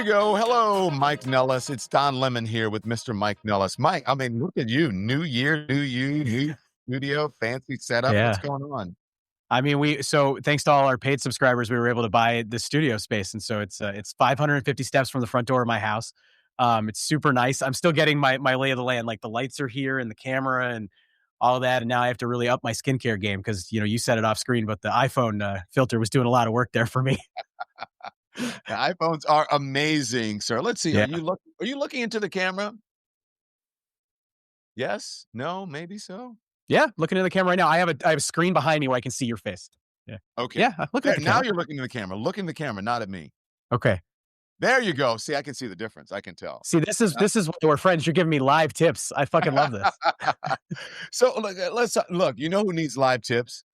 we go. Hello, Mike Nellis. It's Don Lemon here with Mr. Mike Nellis. Mike, I mean, look at you. New year, new you, new studio, fancy setup. What's Yeah. going on? I mean, so thanks to all our paid subscribers, we were able to buy the studio space. And so it's 550 steps from the front door of my house. It's super nice. I'm still getting my lay of the land. Like the lights are here and the camera and all of that. And now I have to really up my skincare game because, you said it off screen, but the iPhone filter was doing a lot of work there for me. The iPhones are amazing, sir. Let's see. Yeah. Are you looking into the camera? Yes? No? Maybe so? Yeah. Looking at the camera right now. I have a screen behind me where I can see your face. Yeah. Okay. Yeah. Looking at the Now camera. you're looking at the camera. Look in the camera, not at me. Okay. There you go. See, I can see the difference. I can tell. See, this is why we're friends. You're giving me live tips. I fucking love this. So let's look. You know who needs live tips?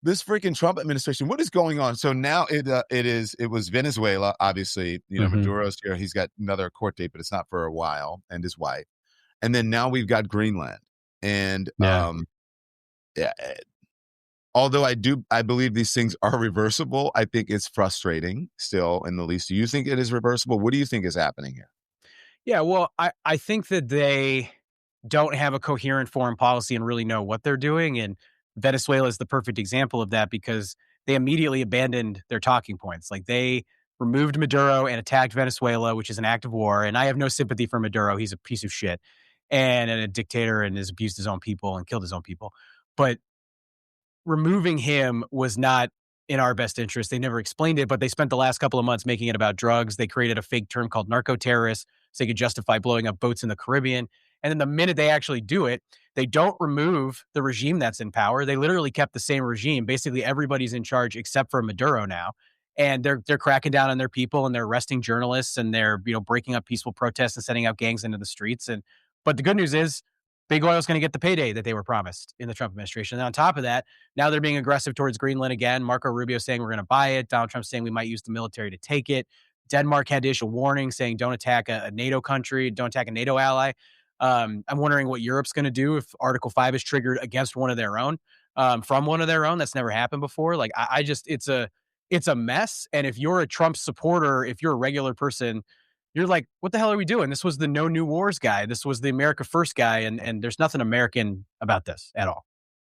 This freaking Trump administration. What is going on? So now it was Venezuela. Obviously, Maduro's here. He's got another court date, but it's not for a while. And his wife. And then now we've got Greenland. And yeah. Although I believe these things are reversible, I think it's frustrating still in the least. Do you think it is reversible? What do you think is happening here? Yeah, well, I think that they don't have a coherent foreign policy and really know what they're doing. And Venezuela is the perfect example of that because they immediately abandoned their talking points. Like they removed Maduro and attacked Venezuela, which is an act of war. And I have no sympathy for Maduro. He's a piece of shit and a dictator and has abused his own people and killed his own people. But removing him was not in our best interest. They never explained it, but they spent the last couple of months making it about drugs. They created a fake term called narco-terrorists so they could justify blowing up boats in the Caribbean. And then the minute they actually do it, they don't remove the regime that's in power. They literally kept the same regime. Basically, everybody's in charge except for Maduro now. And they're cracking down on their people and they're arresting journalists and they're breaking up peaceful protests and setting out gangs into the streets. But the good news is Big Oil's going to get the payday that they were promised in the Trump administration. And on top of that, now they're being aggressive towards Greenland again. Marco Rubio saying we're going to buy it. Donald Trump saying we might use the military to take it. Denmark had to issue a warning saying don't attack a NATO country, don't attack a NATO ally. I'm wondering what Europe's going to do if Article 5 is triggered against one of their own, from one of their own. That's never happened before. Like it's a mess. And if you're a Trump supporter, if you're a regular person, you're like, what the hell are we doing? This was the no new wars guy. This was the America First guy. And there's nothing American about this at all.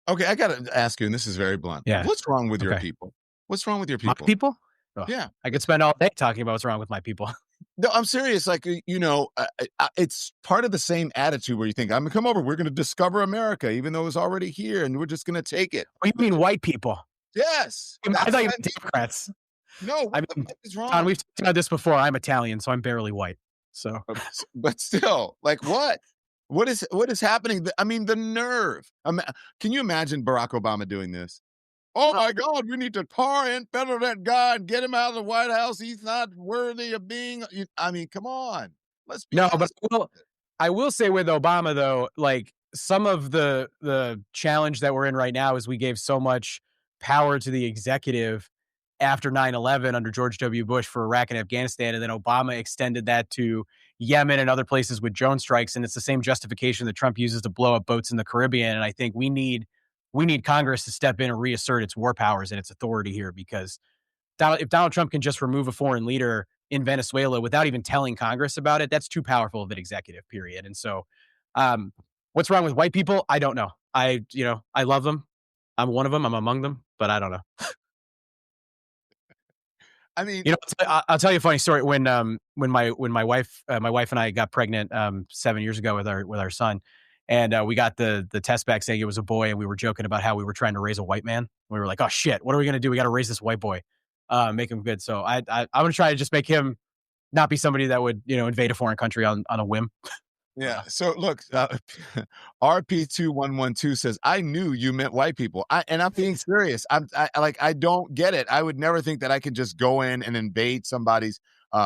Okay, I got to ask you, and this is very blunt. Yeah. What's wrong with your people? What's wrong with your people? My people? Oh, yeah. I could spend all day talking about what's wrong with my people. No, I'm serious. Like, it's part of the same attitude where you think, I'm going to come over. We're going to discover America, even though it's already here, and we're just going to take it. Oh, you mean white people? Yes. I thought you meant Democrats. No, I mean, what is wrong? Don, we've talked about this before. I'm Italian, so I'm barely white. So, but still, like, what? What is happening? I mean, the nerve. Can you imagine Barack Obama doing this? Oh my God, we need to tar and feather that guy and get him out of the White House. He's not worthy of being. I mean, come on. Let's be honest. But I will say with Obama though, like some of the challenge that we're in right now is we gave so much power to the executive after 9/11 under George W. Bush for Iraq and Afghanistan, and then Obama extended that to Yemen and other places with drone strikes, and it's the same justification that Trump uses to blow up boats in the Caribbean. And I think we need Congress to step in and reassert its war powers and its authority here, because if Donald Trump can just remove a foreign leader in Venezuela without even telling Congress about it, that's too powerful of an executive, period. And so what's wrong with white people? I don't know. I love them. I'm one of them. I'm among them, but I don't know. I mean, I'll tell you a funny story. When my wife and I got pregnant 7 years ago with our son, and we got the test back saying it was a boy, and we were joking about how we were trying to raise a white man. We were like, oh shit, what are we gonna do? We got to raise this white boy, make him good. So I'm gonna try to just make him not be somebody that would invade a foreign country on a whim. Yeah. So look, RP2112 says, I knew you meant white people. And I'm being serious. I don't get it. I would never think that I could just go in and invade somebody's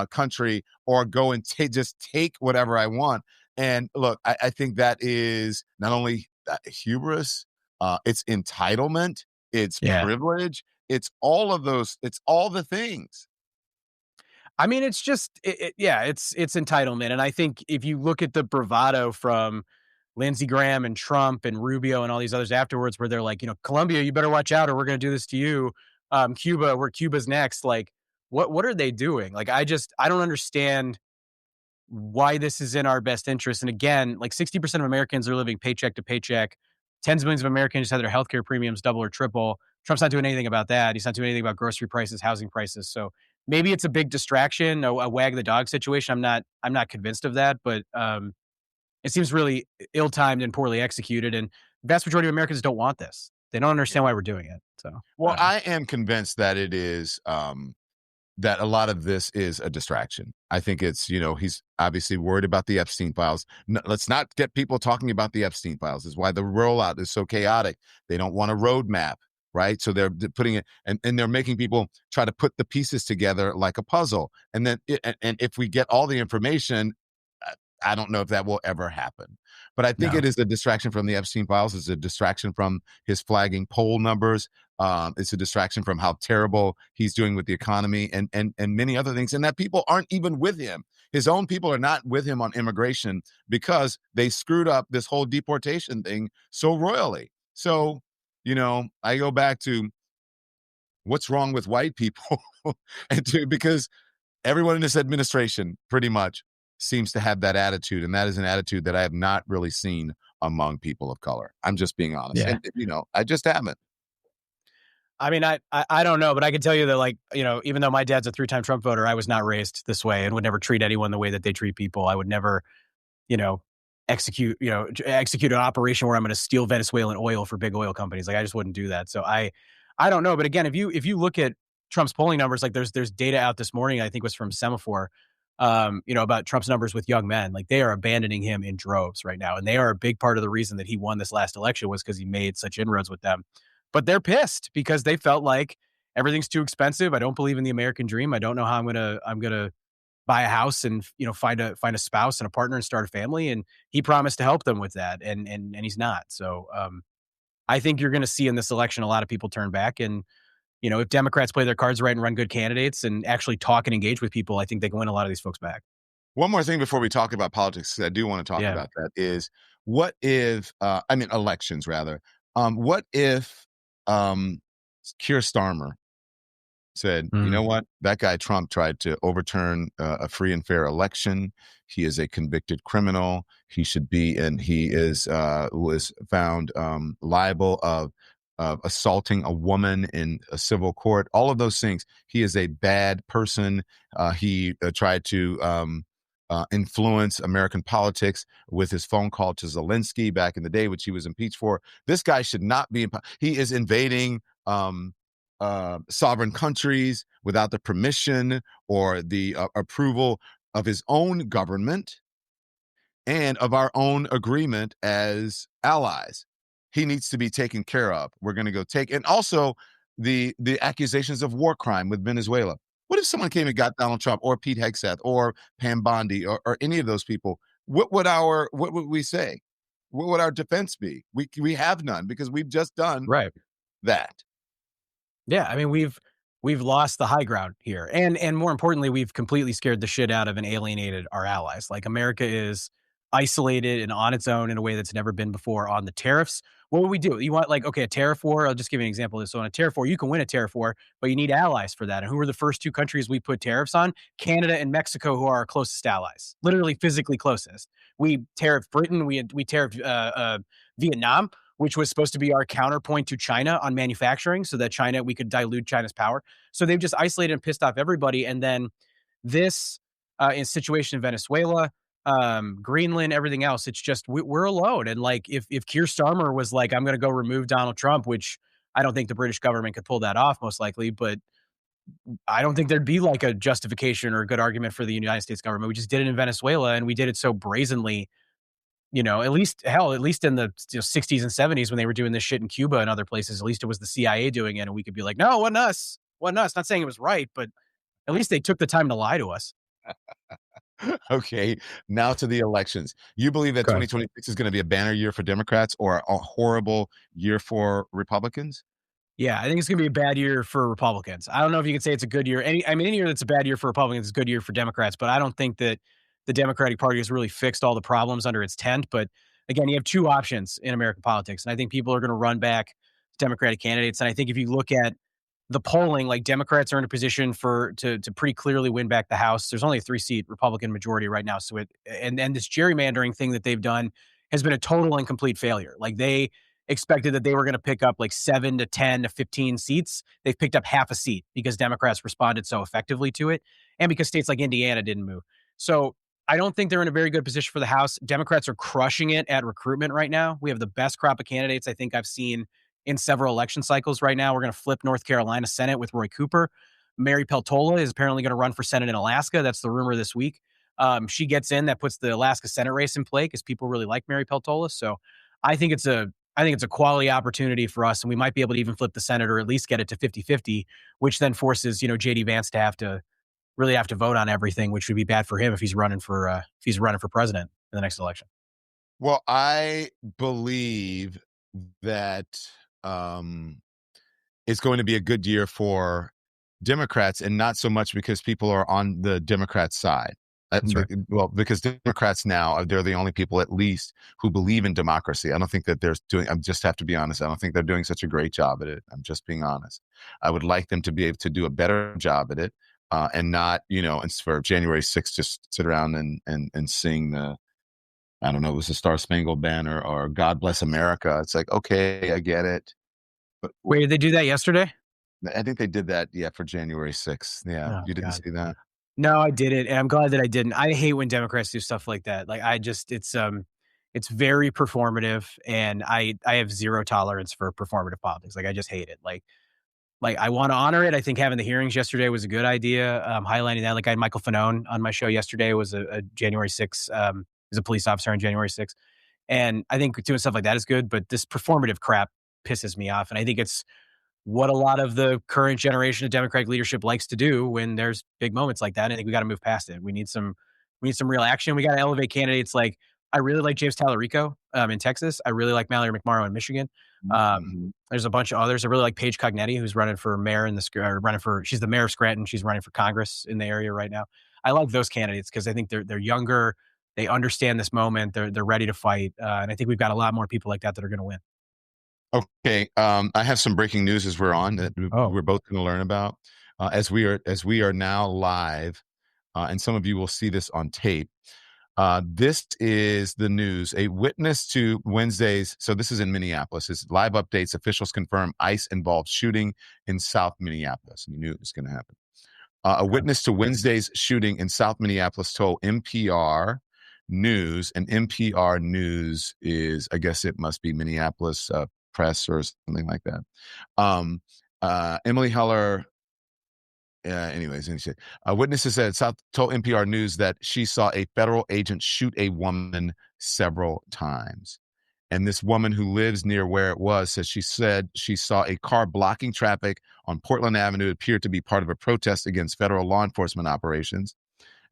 country or go and just take whatever I want. And look, I think that is not only hubris, it's entitlement, it's privilege, it's all of those, it's all the things. I mean, it's just, it's entitlement. And I think if you look at the bravado from Lindsey Graham and Trump and Rubio and all these others afterwards, where they're like, Colombia, you better watch out or we're going to do this to you. Cuba's next. Like, what are they doing? Like, I don't understand why this is in our best interest. And again, like 60% of Americans are living paycheck to paycheck. Tens of millions of Americans have their healthcare premiums double or triple. Trump's not doing anything about that. He's not doing anything about grocery prices, housing prices. So maybe it's a big distraction, a wag the dog situation. I'm not convinced of that, but it seems really ill-timed and poorly executed. And the vast majority of Americans don't want this. They don't understand why we're doing it. So I Well, don't know. I am convinced that it is that a lot of this is a distraction. I think it's, he's obviously worried about the Epstein files. No, let's not get people talking about the Epstein files. Is why the rollout is so chaotic. They don't want a roadmap, right? So they're putting it, and they're making people try to put the pieces together like a puzzle. And then, and if we get all the information, I don't know if that will ever happen. But I think No. it is a distraction from the Epstein files. It's a distraction from his flagging poll numbers. It's a distraction from how terrible he's doing with the economy and many other things. And that people aren't even with him. His own people are not with him on immigration because they screwed up this whole deportation thing so royally. So, I go back to what's wrong with white people because everyone in this administration pretty much seems to have that attitude. And that is an attitude that I have not really seen among people of color. I'm just being honest. Yeah. And, I just haven't. I mean, I don't know, but I can tell you that, like, even though my dad's a 3-time Trump voter, I was not raised this way and would never treat anyone the way that they treat people. I would never, you know, execute an operation where I'm going to steal Venezuelan oil for big oil companies. Like, I just wouldn't do that. So I don't know. But again, if you look at Trump's polling numbers, like there's data out this morning, I think it was from Semaphore, about Trump's numbers with young men. Like, they are abandoning him in droves right now. And they are a big part of the reason that he won this last election was because he made such inroads with them. But they're pissed because they felt like everything's too expensive. I don't believe in the American dream. I don't know how I'm gonna buy a house and find a spouse and a partner and start a family. And he promised to help them with that, and he's not. So I think you're going to see in this election a lot of people turn back. And if Democrats play their cards right and run good candidates and actually talk and engage with people, I think they can win a lot of these folks back. One more thing before we talk about politics, 'cause I do want to talk Yeah. about that, is what if, elections rather. What if Keir Starmer said, you know Mm. what, that guy Trump tried to overturn a free and fair election. He is a convicted criminal. He should be, and he was found liable of assaulting a woman in a civil court. All of those things. He is a bad person. He tried to influence American politics with his phone call to Zelensky back in the day, which he was impeached for. This guy should not be. He is invading sovereign countries without the permission or the approval of his own government and of our own agreement as allies. He needs to be taken care of. We're going to go take, and also the accusations of war crime with Venezuela. What if someone came and got Donald Trump or Pete Hegseth or Pam Bondi or any of those people? What would we say? What would our defense be? We have none because we've just done Right. that. Yeah, I mean, we've lost the high ground here, and more importantly, we've completely scared the shit out of and alienated our allies. Like, America is isolated and on its own in a way that's never been before on the tariffs. What would we do? You want, like, okay, a tariff war? I'll just give you an example of this. So on a tariff war, you can win a tariff war, but you need allies for that. And who are the first two countries we put tariffs on? Canada and Mexico, who are our closest allies, literally physically closest. We tariffed Britain. We tariffed Vietnam, which was supposed to be our counterpoint to China on manufacturing so that we could dilute China's power. So they've just isolated and pissed off everybody. And then this situation in Venezuela, Greenland, everything else, it's just, we're alone. And like, if Keir Starmer was like, I'm going to go remove Donald Trump, which I don't think the British government could pull that off most likely, but I don't think there'd be like a justification or a good argument for the United States government. We just did it in Venezuela, and we did it so brazenly. At least in the 60s and 70s when they were doing this shit in Cuba and other places, at least it was the CIA doing it. And we could be like, no, it wasn't us. Wasn't us. Not saying it was right, but at least they took the time to lie to us. Okay, now to the elections. You believe that Okay. 2026 is going to be a banner year for Democrats or a horrible year for Republicans? Yeah, I think it's going to be a bad year for Republicans. I don't know if you can say it's a good year. Any year that's a bad year for Republicans is a good year for Democrats, but I don't think that the Democratic Party has really fixed all the problems under its tent. But again, you have two options in American politics, and I think people are going to run back Democratic candidates. And I think if you look at the polling, like Democrats are in a position to pretty clearly win back the House. There's only a 3-seat Republican majority right now. So and this gerrymandering thing that they've done has been a total and complete failure. Like they expected that they were going to pick up like 7 to 10 to 15 seats. They've picked up half a seat because Democrats responded so effectively to it. And because states like Indiana didn't move. So I don't think they're in a very good position for the House. Democrats are crushing it at recruitment right now. We have the best crop of candidates I think I've seen in several election cycles right now. We're going to flip North Carolina Senate with Roy Cooper. Mary Peltola is apparently going to run for Senate in Alaska. That's the rumor this week. She gets in, that puts the Alaska Senate race in play because people really like Mary Peltola. So I think it's a quality opportunity for us, and we might be able to even flip the Senate or at least get it to 50-50, which then forces, JD Vance to really have to vote on everything, which would be bad for him if he's running for president in the next election. Well, I believe that it's going to be a good year for Democrats, and not so much because people are on the Democrat side. That's right. Well, because Democrats now, they're the only people at least who believe in democracy. I don't think that they're doing, I just have to be honest, I don't think they're doing such a great job at it. I'm just being honest. I would like them to be able to do a better job at it, and not, and for January 6th, just sit around and sing the, I don't know, it was the Star Spangled Banner or God Bless America. It's like, okay, I get it. But wait, did they do that yesterday? I think they did that, for January 6th. Yeah, Oh, you didn't God. see that? No, I didn't, and I'm glad that I didn't. I hate when Democrats do stuff like that. Like, it's very performative, and I have zero tolerance for performative politics. Like, I just hate it. Like I want to honor it. I think having the hearings yesterday was a good idea. Highlighting that, like I had Michael Fanone on my show yesterday, was a January 6th, is a police officer on January 6th. And I think doing stuff like that is good, but this performative crap pisses me off. And I think it's what a lot of the current generation of Democratic leadership likes to do when there's big moments like that. I think we got to move past it. We need some real action. We got to elevate candidates. Like I really like James Talarico in Texas. I really like Mallory McMorrow in Michigan. There's a bunch of others. I really like Paige Cognetti, who's running for mayor she's the mayor of Scranton. She's running for Congress in the area right now. I like those candidates because I think they're younger. They understand this moment. They're ready to fight. And I think we've got a lot more people like that are going to win. Okay. I have some breaking news as we're on that we're both going to learn about, as we are now live, and some of you will see this on tape. This is the news. A witness to Wednesday's, so this is in Minneapolis, it's live updates. Officials confirm ICE involved shooting in South Minneapolis. You knew it was going to happen. A witness to Wednesday's shooting in South Minneapolis told NPR News, and NPR News is, I guess it must be Minneapolis Press or something like that. Emily Heller, anyways, witnesses said told NPR News that she saw a federal agent shoot a woman several times. And this woman who lives near where it was said she saw a car blocking traffic on Portland Avenue. It appeared to be part of a protest against federal law enforcement operations.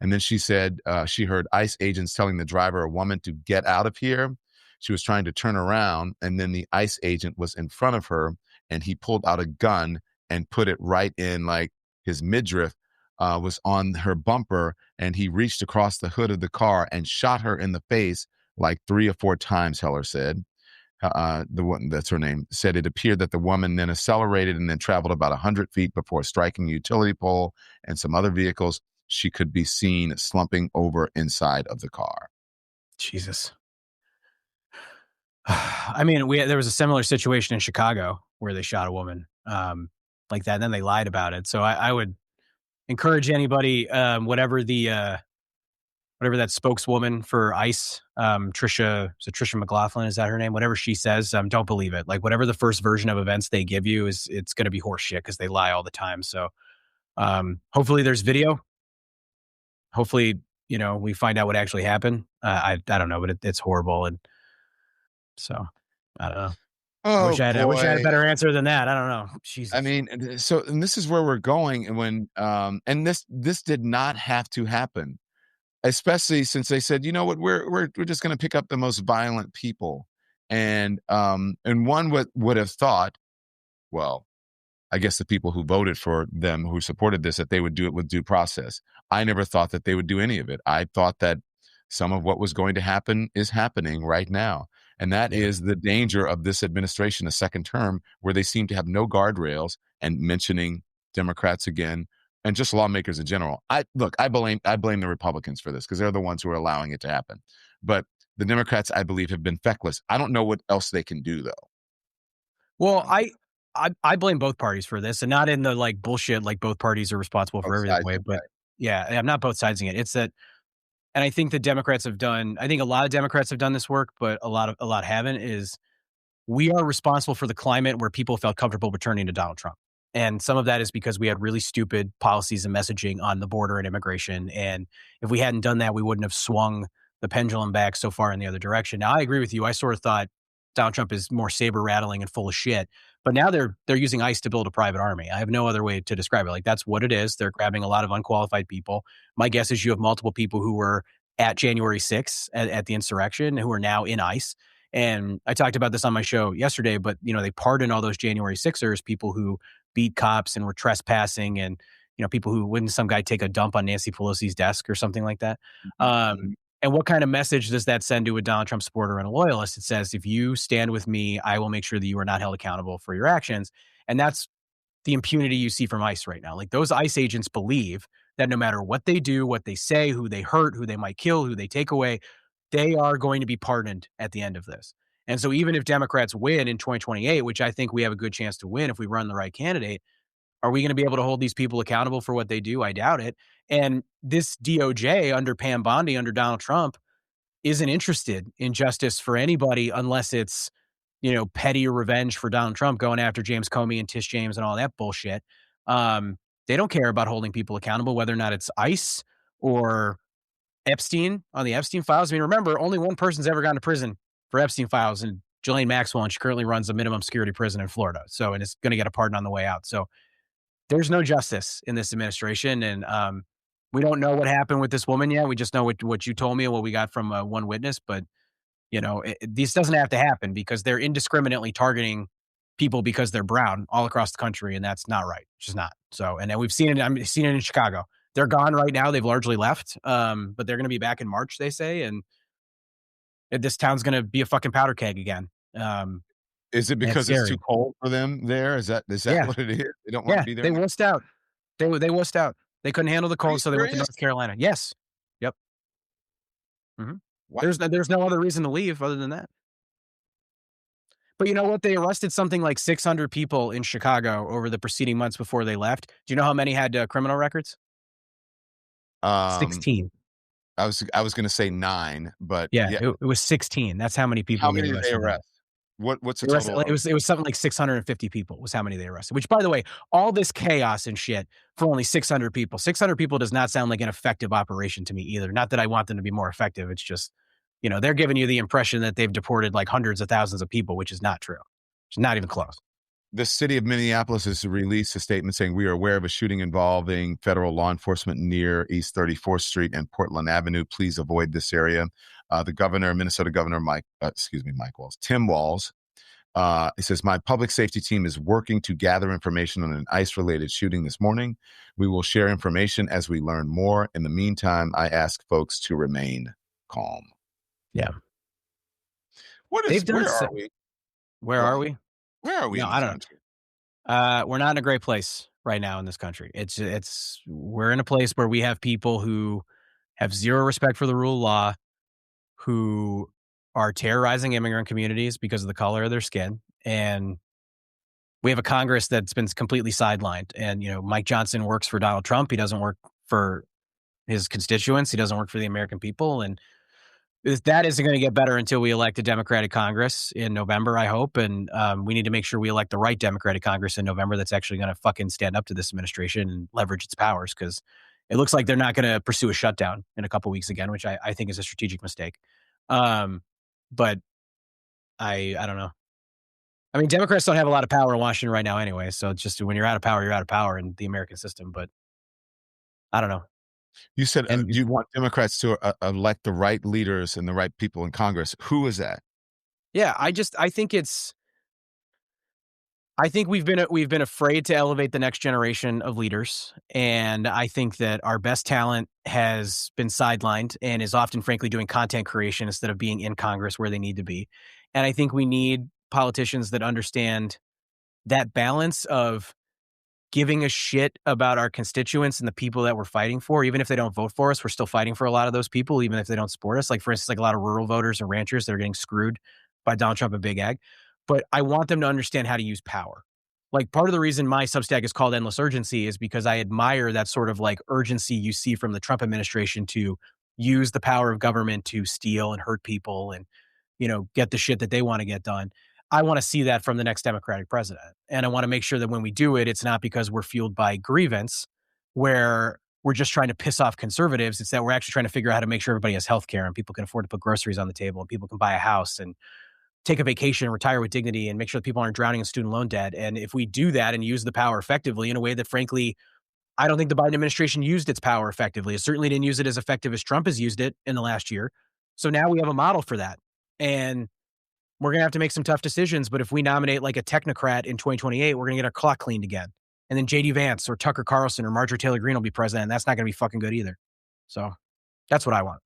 And then she said she heard ICE agents telling the driver, a woman, to get out of here. She was trying to turn around, and then the ICE agent was in front of her, and he pulled out a gun and put it right in, like, his midriff was on her bumper, and he reached across the hood of the car and shot her in the face like 3 or 4 times, Heller said. The one, that's her name, said it appeared that the woman then accelerated and then traveled about 100 feet before striking a utility pole and some other vehicles. She could be seen slumping over inside of the car. Jesus. I mean, there was a similar situation in Chicago where they shot a woman like that, and then they lied about it. So I would encourage anybody, whatever that spokeswoman for ICE, Trisha McLaughlin, is that her name? Whatever she says, don't believe it. Like whatever the first version of events they give you it's going to be horse shit because they lie all the time. So hopefully there's video. Hopefully, we find out what actually happened. I don't know, but it's horrible. And so I don't know. Oh, I wish I had a better answer than that. I don't know. Jesus. I mean, and this is where we're going. And when, and this did not have to happen, especially since they said, you know what, we're just going to pick up the most violent people. And one would have thought, well, I guess the people who voted for them, who supported this, that they would do it with due process. I never thought that they would do any of it. I thought that some of what was going to happen is happening right now. And that is the danger of this administration, a second term, where they seem to have no guardrails and mentioning Democrats again and just lawmakers in general. I blame the Republicans for this because they're the ones who are allowing it to happen. But the Democrats, I believe, have been feckless. I don't know what else they can do, though. Well, I blame both parties for this, and not in the like bullshit like both parties are responsible for everything way, but yeah, I'm not both sidesing it. It's that, and I think the Democrats have done. I think a lot of Democrats have done this work, but a lot haven't. Is we are responsible for the climate where people felt comfortable returning to Donald Trump. And some of that is because we had really stupid policies and messaging on the border and immigration. And if we hadn't done that, we wouldn't have swung the pendulum back so far in the other direction. Now, I agree with you. I sort of thought Donald Trump is more saber rattling and full of shit. But now they're using ICE to build a private army. I have no other way to describe it. Like, that's what it is. They're grabbing a lot of unqualified people. My guess is you have multiple people who were at January 6th at the insurrection who are now in ICE. And I talked about this on my show yesterday, but they pardon all those January 6ers, people who beat cops and were trespassing, and people who wouldn't some guy take a dump on Nancy Pelosi's desk or something like that. And what kind of message does that send to a Donald Trump supporter and a loyalist? It says, if you stand with me, I will make sure that you are not held accountable for your actions. And that's the impunity you see from ICE right now. Like, those ICE agents believe that no matter what they do, what they say, who they hurt, who they might kill, who they take away, they are going to be pardoned at the end of this. And so even if Democrats win in 2028, which I think we have a good chance to win if we run the right candidate, are we going to be able to hold these people accountable for what they do? I doubt it. And this DOJ under Pam Bondi, under Donald Trump, isn't interested in justice for anybody unless it's, petty revenge for Donald Trump going after James Comey and Tish James and all that bullshit. They don't care about holding people accountable, whether or not it's ICE or Epstein on the Epstein files. I mean, remember, only one person's ever gone to prison for Epstein files, and Ghislaine Maxwell, and she currently runs a minimum security prison in Florida. So, and is going to get a pardon on the way out. So there's no justice in this administration. And we don't know what happened with this woman yet. We just know what you told me and what we got from one witness. But, this doesn't have to happen because they're indiscriminately targeting people because they're brown all across the country. And that's not right. It's just not. So, and then we've seen it. I've seen it in Chicago. They're gone right now. They've largely left, but they're going to be back in March, they say. And this town's going to be a fucking powder keg again. Is it because it's too cold for them there? Is that what it is? They don't want to be there? They wussed out. They wussed out. They couldn't handle the cold, so they went to North Carolina. Yes. Yep. Mm-hmm. There's no other reason to leave other than that. But you know what? They arrested something like 600 people in Chicago over the preceding months before they left. Do you know how many had criminal records? 16. I was going to say 9, but yeah. It was 16. That's how many people. How many did they arrest? What's the total? It was something like 650 people was how many they arrested. Which, by the way, all this chaos and shit for only 600 people. 600 people does not sound like an effective operation to me either. Not that I want them to be more effective. It's just, they're giving you the impression that they've deported like hundreds of thousands of people, which is not true. It's not even close. The city of Minneapolis has released a statement saying, we are aware of a shooting involving federal law enforcement near East 34th Street and Portland Avenue. Please avoid this area. The governor, Minnesota Governor Tim Walz, he says, my public safety team is working to gather information on an ICE-related shooting this morning. We will share information as we learn more. In the meantime, I ask folks to remain calm. Yeah. Where are we? Where are we? Where are we? No, I don't know. We're not in a great place right now in this country. We're in a place where we have people who have zero respect for the rule of law, who are terrorizing immigrant communities because of the color of their skin. And we have a Congress that's been completely sidelined. And, Mike Johnson works for Donald Trump. He doesn't work for his constituents. He doesn't work for the American people. And that isn't going to get better until we elect a Democratic Congress in November, I hope. And we need to make sure we elect the right Democratic Congress in November that's actually going to fucking stand up to this administration and leverage its powers, because it looks like they're not going to pursue a shutdown in a couple weeks again, which I think is a strategic mistake. But I don't know. I mean, Democrats don't have a lot of power in Washington right now anyway. So it's just when you're out of power, you're out of power in the American system. But I don't know. You said you want Democrats to elect the right leaders and the right people in Congress. Who is that? Yeah, I think I think we've been afraid to elevate the next generation of leaders, and I think that our best talent has been sidelined and is often, frankly, doing content creation instead of being in Congress where they need to be. And I think we need politicians that understand that balance of giving a shit about our constituents and the people that we're fighting for. Even if they don't vote for us, we're still fighting for a lot of those people, even if they don't support us. Like, for instance, like a lot of rural voters and ranchers that are getting screwed by Donald Trump and Big Ag. But I want them to understand how to use power. Like, part of the reason my Substack is called Endless Urgency is because I admire that sort of like urgency you see from the Trump administration to use the power of government to steal and hurt people and, get the shit that they want to get done. I want to see that from the next Democratic president. And I want to make sure that when we do it, it's not because we're fueled by grievance where we're just trying to piss off conservatives. It's that we're actually trying to figure out how to make sure everybody has health care and people can afford to put groceries on the table and people can buy a house and take a vacation and retire with dignity and make sure that people aren't drowning in student loan debt. And if we do that and use the power effectively in a way that, frankly, I don't think the Biden administration used its power effectively. It certainly didn't use it as effective as Trump has used it in the last year. So now we have a model for that. And we're going to have to make some tough decisions. But if we nominate like a technocrat in 2028, we're going to get our clock cleaned again. And then JD Vance or Tucker Carlson or Marjorie Taylor Greene will be president. And that's not going to be fucking good either. So that's what I want.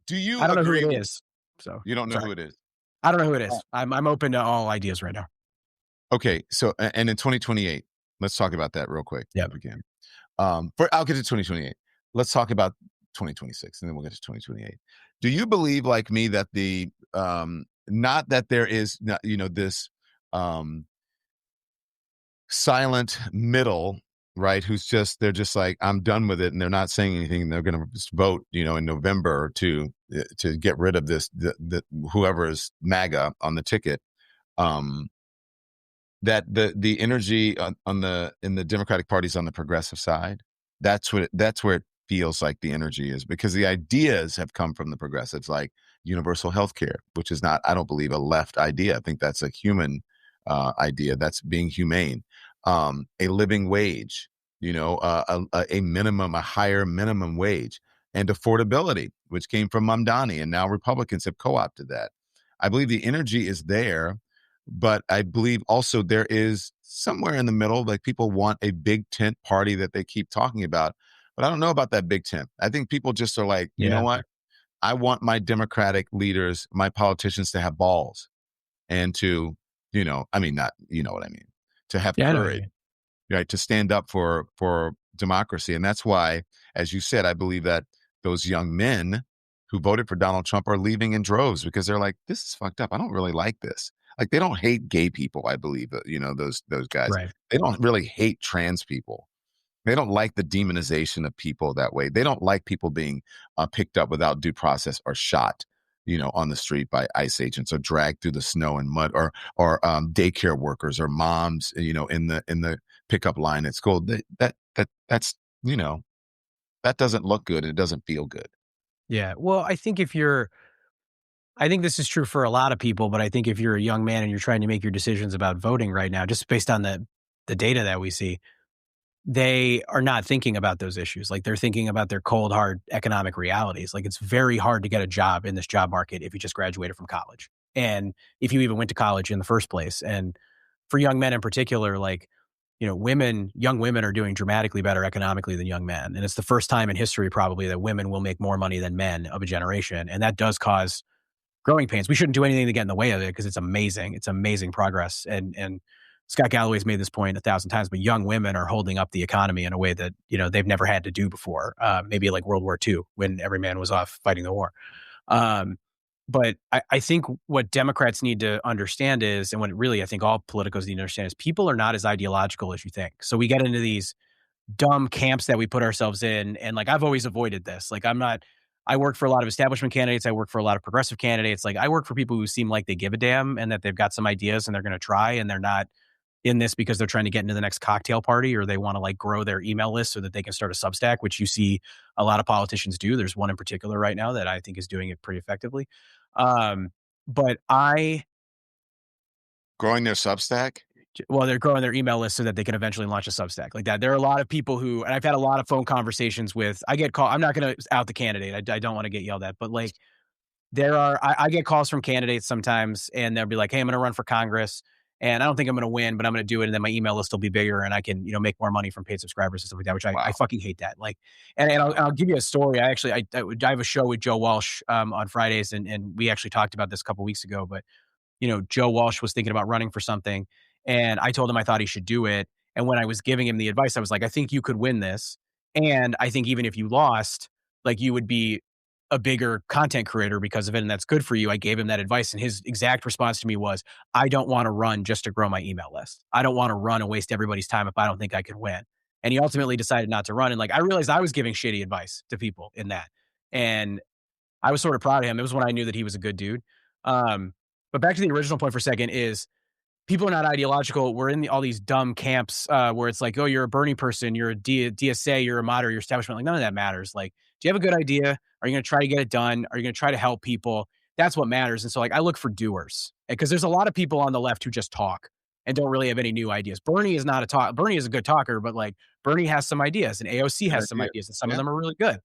Do you I don't know who agree it is. So you don't know who it is? I don't know who it is. I'm open to all ideas right now. Okay. So, and in 2028, let's talk about that real quick. Yeah. Again. I'll get to 2028. Let's talk about 2026 and then we'll get to 2028. Do you believe, like me, that the not that there is this silent middle, right, they're just like, I'm done with it, and they're not saying anything, and they're going to just vote in November to get rid of this whoever is MAGA on the ticket, that the energy in the Democratic Party is on the progressive side. That's where it feels like the energy is, because the ideas have come from the progressives, like universal health care, which is not, I don't believe, a left idea. I think that's a human idea. That's being humane. A living wage, a higher minimum wage, and affordability, which came from Mamdani, and now Republicans have co-opted that. I believe the energy is there, but I believe also there is somewhere in the middle, like people want a big tent party that they keep talking about. But I don't know about that big tent. I think people just are like, you know what? I want my Democratic leaders, my politicians, to have balls and to, not, you know what I mean, to have courage, right? To stand up for democracy. And that's why, as you said, I believe that those young men who voted for Donald Trump are leaving in droves because they're like, this is fucked up. I don't really like this. Like, they don't hate gay people, I believe, those guys. Right. They don't really hate trans people. They don't like the demonization of people that way. They don't like people being picked up without due process or shot, on the street by ICE agents or dragged through the snow and mud, or daycare workers or moms, in the pickup line at school. That's that doesn't look good. It doesn't feel good. Yeah. Well, I think this is true for a lot of people, but I think if you're a young man and you're trying to make your decisions about voting right now, just based on the data that we see, they are not thinking about those issues. Like, they're thinking about their cold, hard economic realities. Like, it's very hard to get a job in this job market if you just graduated from college, and if you even went to college in the first place. And for young men in particular, like, young women are doing dramatically better economically than young men. And it's the first time in history probably that women will make more money than men of a generation. And that does cause growing pains. We shouldn't do anything to get in the way of it because it's amazing. It's amazing progress. And Scott Galloway's made this point 1,000 times, but young women are holding up the economy in a way that, they've never had to do before. Maybe like World War II, when every man was off fighting the war. But I think what Democrats need to understand is, and what really I think all politicos need to understand is, people are not as ideological as you think. So we get into these dumb camps that we put ourselves in. And like, I've always avoided this. Like, I work for a lot of establishment candidates. I work for a lot of progressive candidates. Like, I work for people who seem like they give a damn and that they've got some ideas and they're going to try, and they're not in this because they're trying to get into the next cocktail party, or they want to like grow their email list so that they can start a Substack, which you see a lot of politicians do. There's one in particular right now that I think is doing it pretty effectively. But growing their Substack? Well, they're growing their email list so that they can eventually launch a Substack like that. There are a lot of people who, and I've had a lot of phone conversations with, I get called, I'm not going to out the candidate. I don't want to get yelled at, but like, I get calls from candidates sometimes, and they'll be like, hey, I'm going to run for Congress. And I don't think I'm going to win, but I'm going to do it. And then my email list will be bigger and I can, make more money from paid subscribers and stuff like that, which I Wow. fucking hate that. Like, and I'll give you a story. I have a show with Joe Walsh on Fridays, and we actually talked about this a couple weeks ago, but Joe Walsh was thinking about running for something, and I told him I thought he should do it. And when I was giving him the advice, I was like, I think you could win this. And I think even if you lost, like you would be a bigger content creator because of it. And that's good for you. I gave him that advice. And his exact response to me was, I don't want to run just to grow my email list. I don't want to run and waste everybody's time if I don't think I can win. And he ultimately decided not to run. And like, I realized I was giving shitty advice to people in that. And I was sort of proud of him. It was when I knew that he was a good dude. But back to the original point for a second is people are not ideological. We're in all these dumb camps where it's like, oh, you're a Bernie person, you're a DSA, you're a moderate, you're establishment. Like none of that matters. Like, do you have a good idea? Are you going to try to get it done? Are you going to try to help people? That's what matters. And so like I look for doers because there's a lot of people on the left who just talk and don't really have any new ideas. Bernie is not a talk. Bernie is a good talker, but like Bernie has some ideas and AOC Good has some idea. ideas and some of Yeah. them are really good.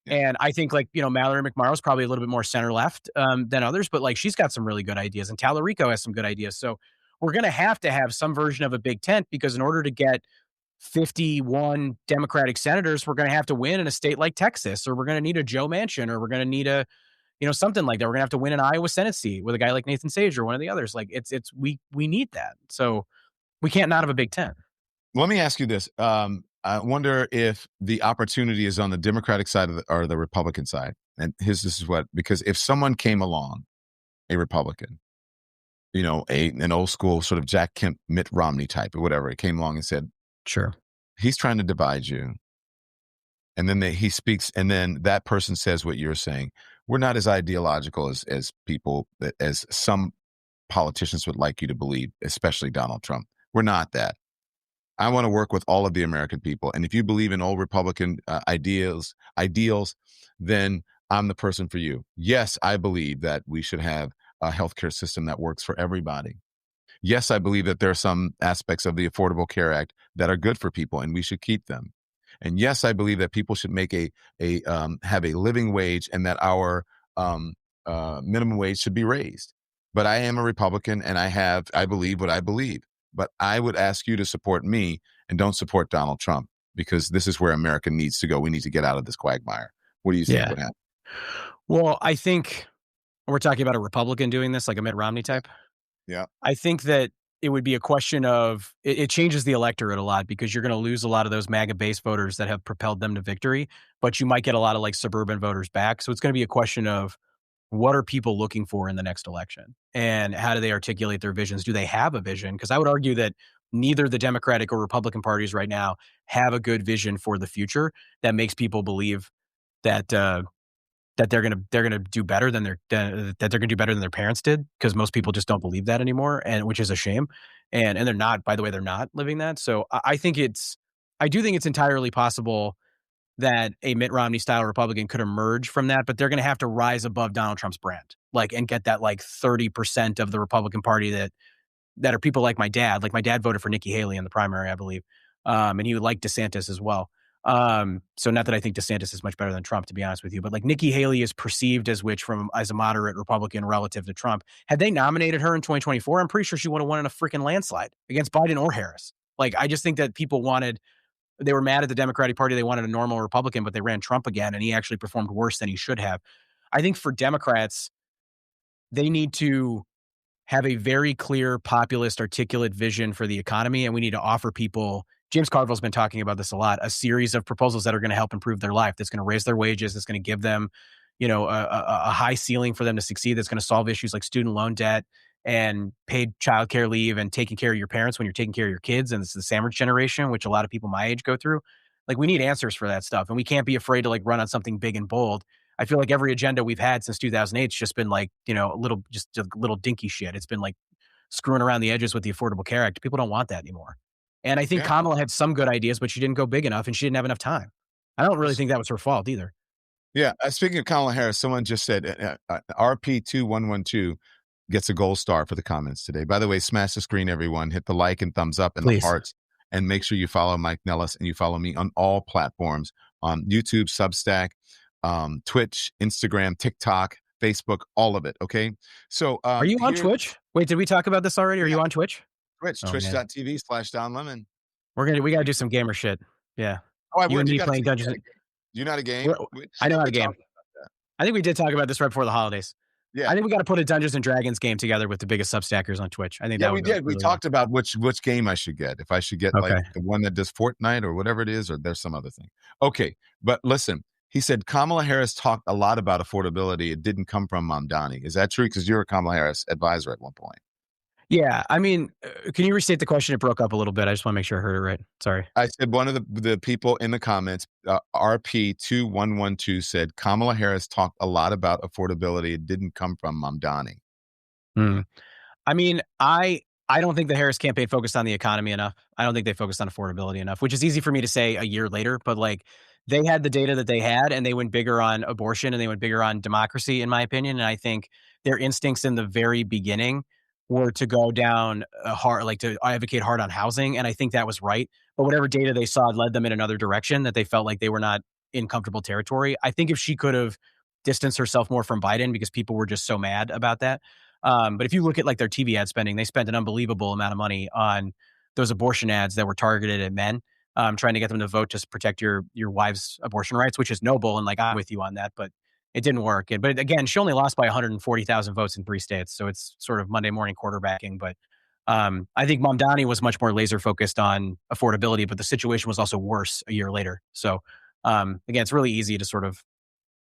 Yeah. And I think like, Mallory McMorrow's probably a little bit more center left than others, but like she's got some really good ideas and Tallarico has some good ideas. So we're going to have some version of a big tent because in order to get 51 Democratic senators, we're going to have to win in a state like Texas, or we're going to need a Joe Manchin, or we're going to need a, something like that. We're going to have to win an Iowa Senate seat with a guy like Nathan Sage or one of the others. Like we need that. So we can't not have a big tent. Let me ask you this. I wonder if the opportunity is on the Democratic side or the Republican side. And this is what, because if someone came along, a Republican, an old school sort of Jack Kemp, Mitt Romney type or whatever, it came along and said, Sure. he's trying to divide you. And then he speaks, and then that person says what you're saying. We're not as ideological as people, as some politicians would like you to believe, especially Donald Trump. We're not that. I want to work with all of the American people. And if you believe in old Republican ideals, then I'm the person for you. Yes, I believe that we should have a healthcare system that works for everybody. Yes, I believe that there are some aspects of the Affordable Care Act that are good for people and we should keep them. And yes, I believe that people should make have a living wage and that our minimum wage should be raised. But I am a Republican and I believe what I believe. But I would ask you to support me and don't support Donald Trump because this is where America needs to go. We need to get out of this quagmire. What do you think would happen? Well, I think we're talking about a Republican doing this, like a Mitt Romney type. Yeah. I think that it would be a question of it changes the electorate a lot because you're going to lose a lot of those MAGA base voters that have propelled them to victory, but you might get a lot of like suburban voters back. So it's going to be a question of what are people looking for in the next election and how do they articulate their visions? Do they have a vision? Because I would argue that neither the Democratic or Republican parties right now have a good vision for the future that makes people believe that that they're gonna do better than that they're gonna do better than their parents did, because most people just don't believe that anymore, and which is a shame. And they're not, by the way, they're not living that. So I do think it's entirely possible that a Mitt Romney style Republican could emerge from that, but they're going to have to rise above Donald Trump's brand, like, and get that like 30% of the Republican Party that are people like my dad. Like my dad voted for Nikki Haley in the primary, I believe, and he would like DeSantis as well. So not that I think DeSantis is much better than Trump, to be honest with you, but like Nikki Haley is perceived as a moderate Republican relative to Trump. Had they nominated her in 2024, I'm pretty sure she would have won in a freaking landslide against Biden or Harris. Like, I just think that they were mad at the Democratic Party. They wanted a normal Republican, but they ran Trump again, and he actually performed worse than he should have. I think for Democrats, they need to have a very clear, populist, articulate vision for the economy, and we need to offer people, James Carville's been talking about this a lot, a series of proposals that are going to help improve their life, that's going to raise their wages, that's going to give them, a high ceiling for them to succeed, that's going to solve issues like student loan debt and paid childcare leave and taking care of your parents when you're taking care of your kids. And it's the sandwich generation, which a lot of people my age go through. Like, we need answers for that stuff. And we can't be afraid to like run on something big and bold. I feel like every agenda we've had since 2008 has just been like, a little dinky shit. It's been like screwing around the edges with the Affordable Care Act. People don't want that anymore. And I think Kamala had some good ideas, but she didn't go big enough and she didn't have enough time. I don't really think that was her fault either. Yeah. Speaking of Kamala Harris, someone just said RP2112 gets a gold star for the comments today. By the way, smash the screen, everyone. Hit the like and thumbs up and Please. the hearts. And make sure you follow Mike Nellis and you follow me on all platforms, on YouTube, Substack, Twitch, Instagram, TikTok, Facebook, all of it. Okay. So are you on Twitch? Wait, did we talk about this already? Are you on Twitch? Twitch, Oh man, twitch.tv/DonLemon. we gotta do some gamer shit. Yeah, Oh, I you and would. You me gotta playing teach me Dungeons. how to game. Do you know how to We're, game? I I know think how we to game. talked about that. I think we did talk about this right before the holidays. Yeah. I think we got to put a Dungeons and Dragons game together with the biggest Substackers on Twitch. I think Yeah, that we would go did. We really well. talked about which game I should get. If I should get, like, Okay. the one that does Fortnite or whatever it is, or there's some other thing. Okay, but listen, he said Kamala Harris talked a lot about affordability. It didn't come from Mamdani. Is that true? Because you're a Kamala Harris advisor at one point. Yeah, I mean, can you restate the question? It broke up a little bit. I just want to make sure I heard it right. Sorry. I said one of the people in the comments, RP2112 said Kamala Harris talked a lot about affordability. It didn't come from Mamdani. Hmm. I mean, I don't think the Harris campaign focused on the economy enough. I don't think they focused on affordability enough, which is easy for me to say a year later, but like they had the data that they had and they went bigger on abortion and they went bigger on democracy, in my opinion. And I think their instincts in the very beginning were to go down hard, like to advocate hard on housing. And I think that was right. But whatever data they saw led them in another direction that they felt like they were not in comfortable territory. I think if she could have distanced herself more from Biden because people were just so mad about that, but if you look at like their TV ad spending, they spent an unbelievable amount of money on those abortion ads that were targeted at men, trying to get them to vote to protect your wife's abortion rights, which is noble. And like, I'm with you on that, but it didn't work. But again, she only lost by 140,000 votes in 3 states. So it's sort of Monday morning quarterbacking. But I think Mamdani was much more laser focused on affordability, but the situation was also worse a year later. So again, it's really easy to sort of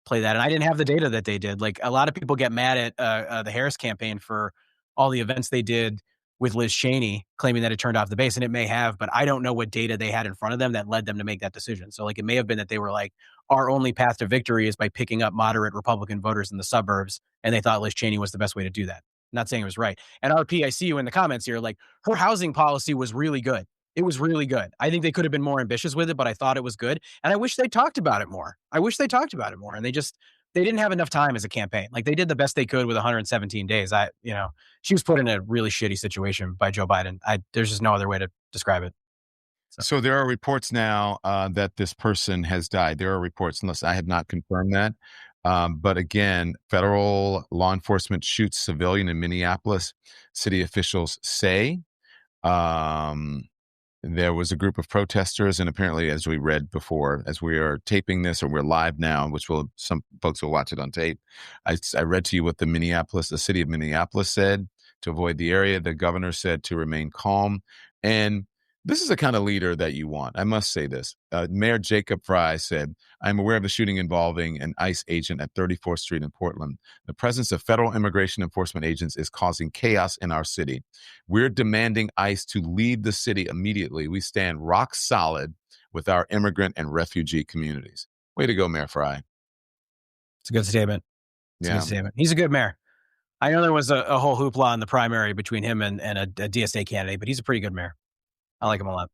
play that. And I didn't have the data that they did. Like a lot of people get mad at the Harris campaign for all the events they did with Liz Cheney, claiming that it turned off the base, and it may have, but I don't know what data they had in front of them that led them to make that decision. So like it may have been that they were like, our only path to victory is by picking up moderate Republican voters in the suburbs, and they thought Liz Cheney was the best way to do that. I'm not saying it was right. And RP, I see you in the comments here. Like her housing policy was really good. It was really good. I think they could have been more ambitious with it, but I thought it was good. And I wish they talked about it more. I wish they talked about it more. And they didn't have enough time as a campaign. Like they did the best they could with 117 days. She was put in a really shitty situation by Joe Biden. There's just no other way to describe it. So there are reports now that this person has died. There are reports, unless I have not confirmed that. But again, federal law enforcement shoots civilian in Minneapolis. City officials say. There was a group of protesters, and apparently, as we read before, as we are taping this, or we're live now, which some folks will watch it on tape. I read to you what the city of Minneapolis said to avoid the area. The governor said to remain calm, and this is the kind of leader that you want. I must say this. Mayor Jacob Fry said, "I'm aware of the shooting involving an ICE agent at 34th Street in Portland. The presence of federal immigration enforcement agents is causing chaos in our city. We're demanding ICE to leave the city immediately. We stand rock solid with our immigrant and refugee communities." Way to go, Mayor Fry. It's a good statement. It's a Yeah. good statement. He's a good mayor. I know there was a whole hoopla in the primary between him and a DSA candidate, but he's a pretty good mayor. I like him a lot.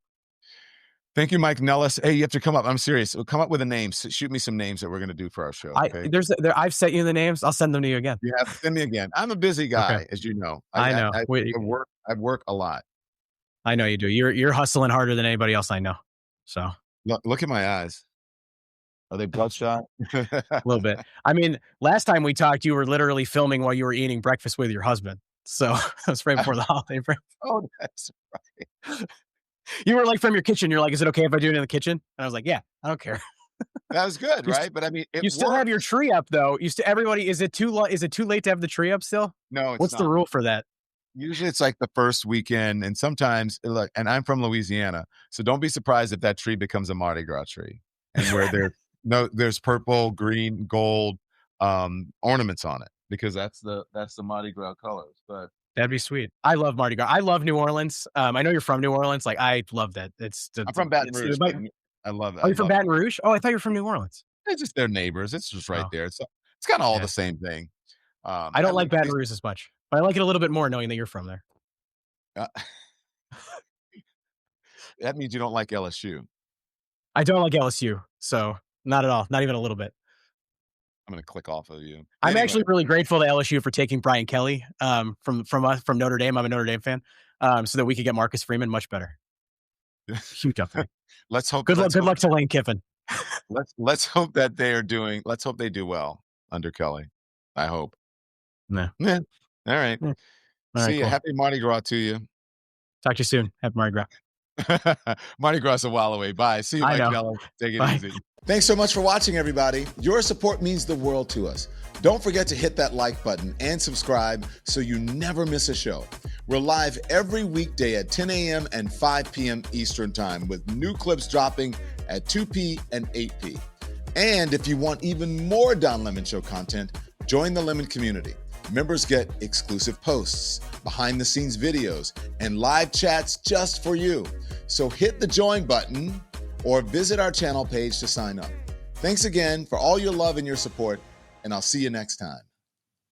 Thank you, Mike Nellis. Hey, you have to come up. I'm serious. Come up with a name. Shoot me some names that we're going to do for our show. Okay. I've sent you the names. I'll send them to you again. You have to send me again. I'm a busy guy, Okay. as you know. I know. I work a lot. I know you do. You're hustling harder than anybody else I know. So look at my eyes. Are they bloodshot? A little bit. I mean, last time we talked, you were literally filming while you were eating breakfast with your husband. So that was right before the holiday break. Oh, that's right. You were like from your kitchen. You're like, "Is it okay if I do it in the kitchen?" And I was like, "Yeah, I don't care." That was good, right? But I mean, you still have your tree up though. Everybody, is it too late to have the tree up still? No, it's What's not. The rule for that? Usually it's like the first weekend, and sometimes look, and I'm from Louisiana, so don't be surprised if that tree becomes a Mardi Gras tree, and where there's purple, green, gold ornaments on it, because that's the Mardi Gras colors. But that'd be sweet. I love Mardi Gras. I love New Orleans. I know you're from New Orleans. Like I love that. I'm from Baton Rouge. I love it. Oh, you're from Baton Rouge? Oh, I thought you were from New Orleans. It's just their neighbors. It's just right there. It's kind of all the same thing. I don't like Baton Rouge as much, but I like it a little bit more knowing that you're from there. That means you don't like LSU. I don't like LSU, so not at all. Not even a little bit. I'm going to click off of you. I'm actually really grateful to LSU for taking Brian Kelly from Notre Dame. I'm a Notre Dame fan, so that we could get Marcus Freeman much better. Huge upgrade. Let's hope. Good luck to Lane Kiffin. Let's hope that let's hope they do well under Kelly. I hope. Yeah. Yeah. All right. Yeah. See you. Cool. Happy Mardi Gras to you. Talk to you soon. Happy Mardi Gras. Mardi Gras a while away. Bye. See you, I Mike know. Nellis. Take it Bye. easy. Thanks so much for watching, everybody. Your support means the world to us. Don't forget to hit that like button and subscribe so you never miss a show. We're live every weekday at 10 a.m. and 5 p.m. Eastern Time with new clips dropping at 2 p. and 8 p. And if you want even more Don Lemon Show content, join the Lemon community. Members get exclusive posts, behind-the-scenes videos, and live chats just for you. So hit the join button or visit our channel page to sign up. Thanks again for all your love and your support, and I'll see you next time.